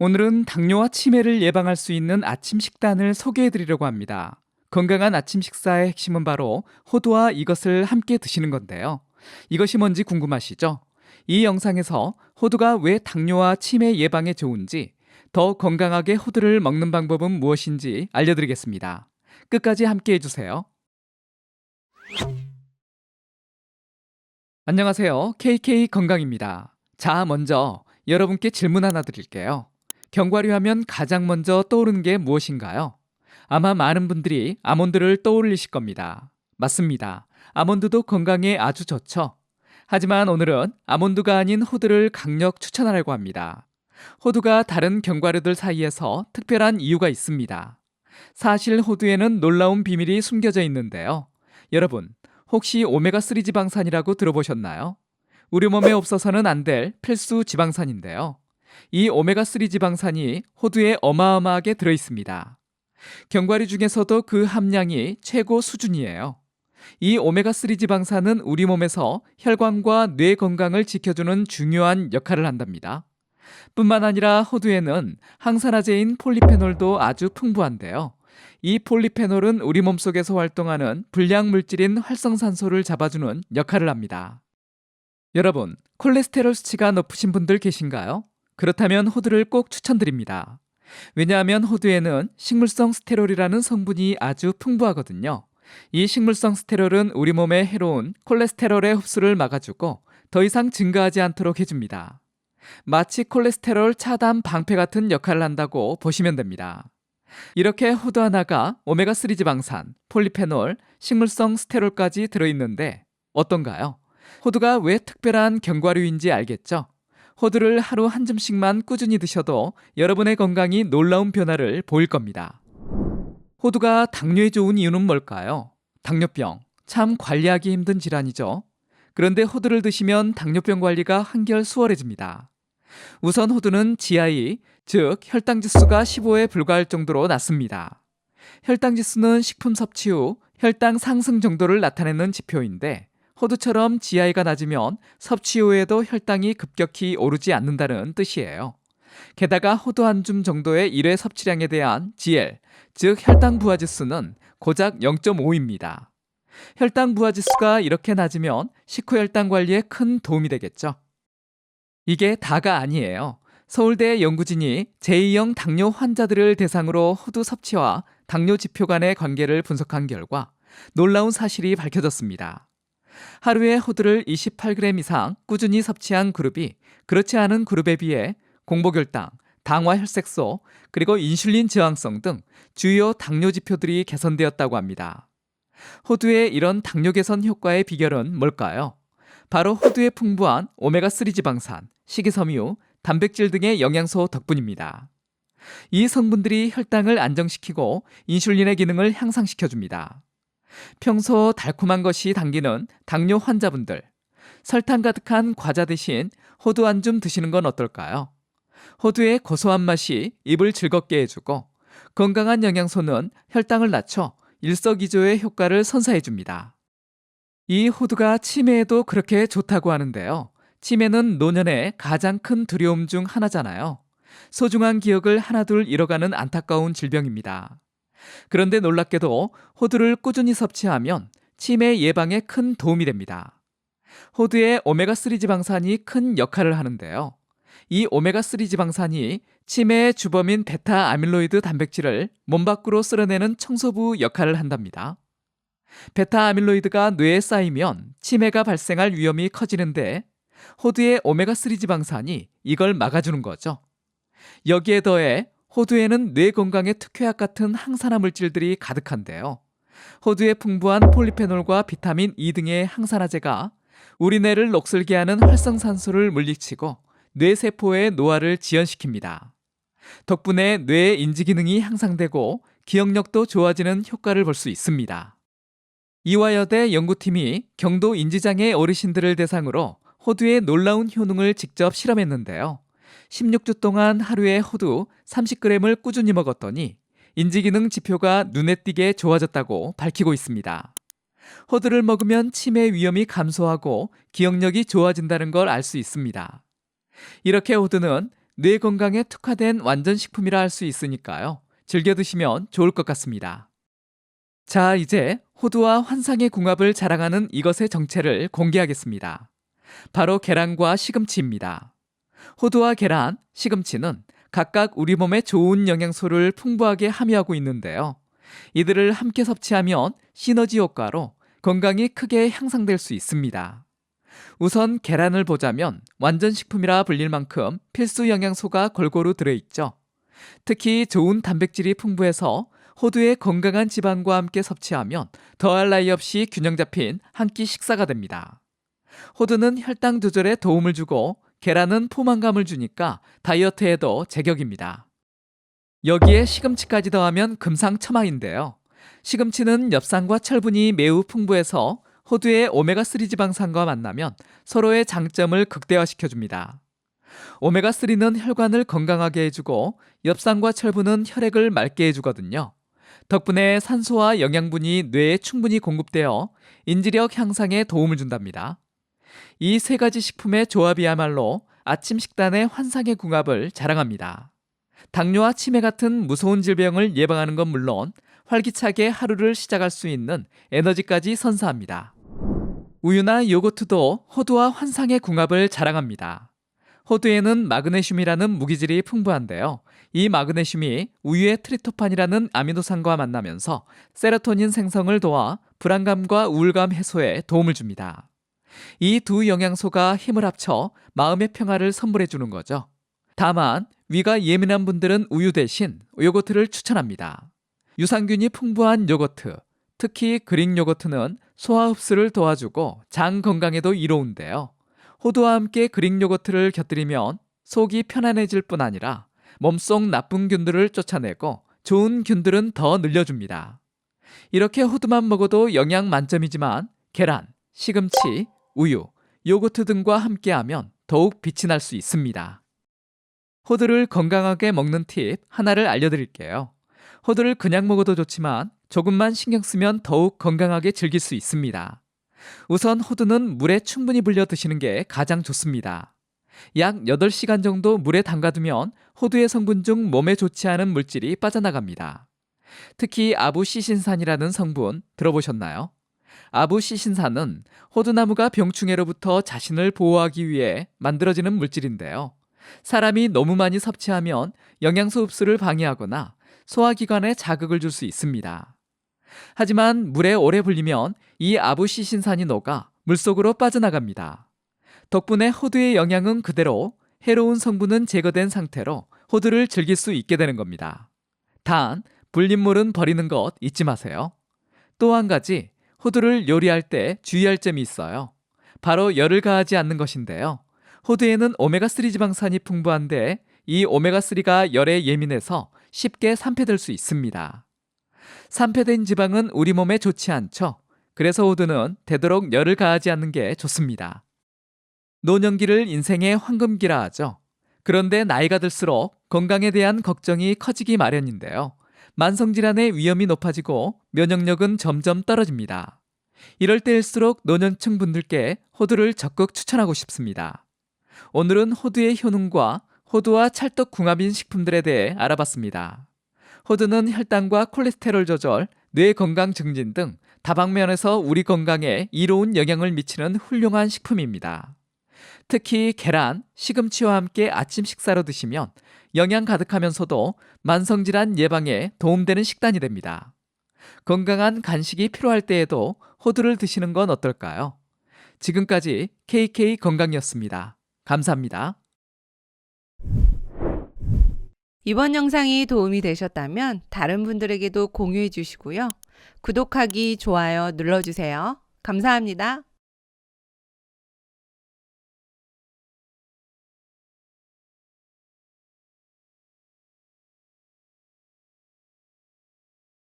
오늘은 당뇨와 치매를 예방할 수 있는 아침 식단을 소개해 드리려고 합니다. 건강한 아침 식사의 핵심은 바로 호두와 이것을 함께 드시는 건데요. 이것이 뭔지 궁금하시죠? 이 영상에서 호두가 왜 당뇨와 치매 예방에 좋은지, 더 건강하게 호두를 먹는 방법은 무엇인지 알려드리겠습니다. 끝까지 함께 해주세요. 안녕하세요. KK 건강입니다. 자, 먼저 여러분께 질문 하나 드릴게요. 견과류 하면 가장 먼저 떠오르는 게 무엇인가요? 아마 많은 분들이 아몬드를 떠올리실 겁니다. 맞습니다. 아몬드도 건강에 아주 좋죠. 하지만 오늘은 아몬드가 아닌 호두를 강력 추천하려고 합니다. 호두가 다른 견과류들 사이에서 특별한 이유가 있습니다. 사실 호두에는 놀라운 비밀이 숨겨져 있는데요. 여러분, 혹시 오메가3 지방산이라고 들어보셨나요? 우리 몸에 없어서는 안 될 필수 지방산인데요. 이 오메가3 지방산이 호두에 어마어마하게 들어있습니다. 견과류 중에서도 그 함량이 최고 수준이에요. 이 오메가3 지방산은 우리 몸에서 혈관과 뇌 건강을 지켜주는 중요한 역할을 한답니다. 뿐만 아니라 호두에는 항산화제인 폴리페놀도 아주 풍부한데요. 이 폴리페놀은 우리 몸속에서 활동하는 불량 물질인 활성산소를 잡아주는 역할을 합니다. 여러분, 콜레스테롤 수치가 높으신 분들 계신가요? 그렇다면 호두를 꼭 추천드립니다. 왜냐하면 호두에는 식물성 스테롤이라는 성분이 아주 풍부하거든요. 이 식물성 스테롤은 우리 몸에 해로운 콜레스테롤의 흡수를 막아주고 더 이상 증가하지 않도록 해줍니다. 마치 콜레스테롤 차단 방패 같은 역할을 한다고 보시면 됩니다. 이렇게 호두 하나가 오메가3 지방산, 폴리페놀, 식물성 스테롤까지 들어있는데 어떤가요? 호두가 왜 특별한 견과류인지 알겠죠? 호두를 하루 한 줌씩만 꾸준히 드셔도 여러분의 건강이 놀라운 변화를 보일 겁니다. 호두가 당뇨에 좋은 이유는 뭘까요? 당뇨병, 참 관리하기 힘든 질환이죠. 그런데 호두를 드시면 당뇨병 관리가 한결 수월해집니다. 우선 호두는 GI, 즉 혈당 지수가 15에 불과할 정도로 낮습니다. 혈당 지수는 식품 섭취 후 혈당 상승 정도를 나타내는 지표인데 호두처럼 GI가 낮으면 섭취 후에도 혈당이 급격히 오르지 않는다는 뜻이에요. 게다가 호두 한 줌 정도의 일회 섭취량에 대한 GL, 즉 혈당 부하 지수는 고작 0.5입니다. 혈당 부하 지수가 이렇게 낮으면 식후 혈당 관리에 큰 도움이 되겠죠. 이게 다가 아니에요. 서울대 연구진이 제2형 당뇨 환자들을 대상으로 호두 섭취와 당뇨 지표 간의 관계를 분석한 결과 놀라운 사실이 밝혀졌습니다. 하루에 호두를 28g 이상 꾸준히 섭취한 그룹이 그렇지 않은 그룹에 비해 공복혈당, 당화혈색소, 그리고 인슐린 저항성 등 주요 당뇨 지표들이 개선되었다고 합니다. 호두의 이런 당뇨 개선 효과의 비결은 뭘까요? 바로 호두에 풍부한 오메가3 지방산, 식이섬유, 단백질 등의 영양소 덕분입니다. 이 성분들이 혈당을 안정시키고 인슐린의 기능을 향상시켜줍니다. 평소 달콤한 것이 당기는 당뇨 환자분들, 설탕 가득한 과자 대신 호두 한 줌 드시는 건 어떨까요? 호두의 고소한 맛이 입을 즐겁게 해주고 건강한 영양소는 혈당을 낮춰 일석이조의 효과를 선사해줍니다. 이 호두가 치매에도 그렇게 좋다고 하는데요. 치매는 노년의 가장 큰 두려움 중 하나잖아요. 소중한 기억을 하나둘 잃어가는 안타까운 질병입니다. 그런데 놀랍게도 호두를 꾸준히 섭취하면 치매 예방에 큰 도움이 됩니다. 호두의 오메가3 지방산이 큰 역할을 하는데요. 이 오메가3 지방산이 치매의 주범인 베타 아밀로이드 단백질을 몸 밖으로 쓸어내는 청소부 역할을 한답니다. 베타 아밀로이드가 뇌에 쌓이면 치매가 발생할 위험이 커지는데 호두의 오메가3 지방산이 이걸 막아주는 거죠. 여기에 더해 호두에는 뇌 건강에 특효약 같은 항산화 물질들이 가득한데요. 호두에 풍부한 폴리페놀과 비타민 E 등의 항산화제가 우리 뇌를 녹슬게 하는 활성산소를 물리치고 뇌세포의 노화를 지연시킵니다. 덕분에 뇌의 인지 기능이 향상되고 기억력도 좋아지는 효과를 볼 수 있습니다. 이화여대 연구팀이 경도 인지장애 어르신들을 대상으로 호두의 놀라운 효능을 직접 실험했는데요. 16주 동안 하루에 호두 30g을 꾸준히 먹었더니 인지기능 지표가 눈에 띄게 좋아졌다고 밝히고 있습니다. 호두를 먹으면 치매 위험이 감소하고 기억력이 좋아진다는 걸 알 수 있습니다. 이렇게 호두는 뇌 건강에 특화된 완전 식품이라 할 수 있으니까요. 즐겨 드시면 좋을 것 같습니다. 자, 이제 호두와 환상의 궁합을 자랑하는 이것의 정체를 공개하겠습니다. 바로 계란과 시금치입니다. 호두와 계란, 시금치는 각각 우리 몸에 좋은 영양소를 풍부하게 함유하고 있는데요. 이들을 함께 섭취하면 시너지 효과로 건강이 크게 향상될 수 있습니다. 우선 계란을 보자면 완전 식품이라 불릴 만큼 필수 영양소가 골고루 들어있죠. 특히 좋은 단백질이 풍부해서 호두의 건강한 지방과 함께 섭취하면 더할 나위 없이 균형 잡힌 한 끼 식사가 됩니다. 호두는 혈당 조절에 도움을 주고 계란은 포만감을 주니까 다이어트에도 제격입니다. 여기에 시금치까지 더하면 금상첨화인데요. 시금치는 엽산과 철분이 매우 풍부해서 호두의 오메가3 지방산과 만나면 서로의 장점을 극대화시켜줍니다. 오메가3는 혈관을 건강하게 해주고 엽산과 철분은 혈액을 맑게 해주거든요. 덕분에 산소와 영양분이 뇌에 충분히 공급되어 인지력 향상에 도움을 준답니다. 이 세 가지 식품의 조합이야말로 아침 식단의 환상의 궁합을 자랑합니다. 당뇨와 치매 같은 무서운 질병을 예방하는 건 물론 활기차게 하루를 시작할 수 있는 에너지까지 선사합니다. 우유나 요거트도 호두와 환상의 궁합을 자랑합니다. 호두에는 마그네슘이라는 무기질이 풍부한데요. 이 마그네슘이 우유의 트립토판이라는 아미노산과 만나면서 세로토닌 생성을 도와 불안감과 우울감 해소에 도움을 줍니다. 이 두 영양소가 힘을 합쳐 마음의 평화를 선물해 주는 거죠. 다만 위가 예민한 분들은 우유 대신 요거트를 추천합니다. 유산균이 풍부한 요거트, 특히 그릭 요거트는 소화 흡수를 도와주고 장 건강에도 이로운데요. 호두와 함께 그릭 요거트를 곁들이면 속이 편안해질 뿐 아니라 몸속 나쁜 균들을 쫓아내고 좋은 균들은 더 늘려줍니다. 이렇게 호두만 먹어도 영양 만점이지만 계란, 시금치, 우유, 요거트 등과 함께하면 더욱 빛이 날 수 있습니다. 호두를 건강하게 먹는 팁 하나를 알려드릴게요. 호두를 그냥 먹어도 좋지만 조금만 신경 쓰면 더욱 건강하게 즐길 수 있습니다. 우선 호두는 물에 충분히 불려 드시는 게 가장 좋습니다. 약 8시간 정도 물에 담가두면 호두의 성분 중 몸에 좋지 않은 물질이 빠져나갑니다. 특히 아부시신산이라는 성분 들어보셨나요? 아부시신산은 호두나무가 병충해로부터 자신을 보호하기 위해 만들어지는 물질인데요. 사람이 너무 많이 섭취하면 영양소 흡수를 방해하거나 소화기관에 자극을 줄 수 있습니다. 하지만 물에 오래 불리면 이 아부시신산이 녹아 물속으로 빠져나갑니다. 덕분에 호두의 영양은 그대로, 해로운 성분은 제거된 상태로 호두를 즐길 수 있게 되는 겁니다. 단, 불린 물은 버리는 것 잊지 마세요. 또 한 가지, 호두를 요리할 때 주의할 점이 있어요. 바로 열을 가하지 않는 것인데요. 호두에는 오메가3 지방산이 풍부한데 이 오메가3가 열에 예민해서 쉽게 산패될 수 있습니다. 산패된 지방은 우리 몸에 좋지 않죠. 그래서 호두는 되도록 열을 가하지 않는 게 좋습니다. 노년기를 인생의 황금기라 하죠. 그런데 나이가 들수록 건강에 대한 걱정이 커지기 마련인데요. 만성질환의 위험이 높아지고 면역력은 점점 떨어집니다. 이럴 때일수록 노년층 분들께 호두를 적극 추천하고 싶습니다. 오늘은 호두의 효능과 호두와 찰떡 궁합인 식품들에 대해 알아봤습니다. 호두는 혈당과 콜레스테롤 조절, 뇌 건강 증진 등 다방면에서 우리 건강에 이로운 영향을 미치는 훌륭한 식품입니다. 특히 계란, 시금치와 함께 아침 식사로 드시면 영양 가득하면서도 만성질환 예방에 도움되는 식단이 됩니다. 건강한 간식이 필요할 때에도 호두를 드시는 건 어떨까요? 지금까지 KK 건강이었습니다. 감사합니다. 이번 영상이 도움이 되셨다면 다른 분들에게도 공유해 주시고요. 구독하기, 좋아요 눌러주세요. 감사합니다.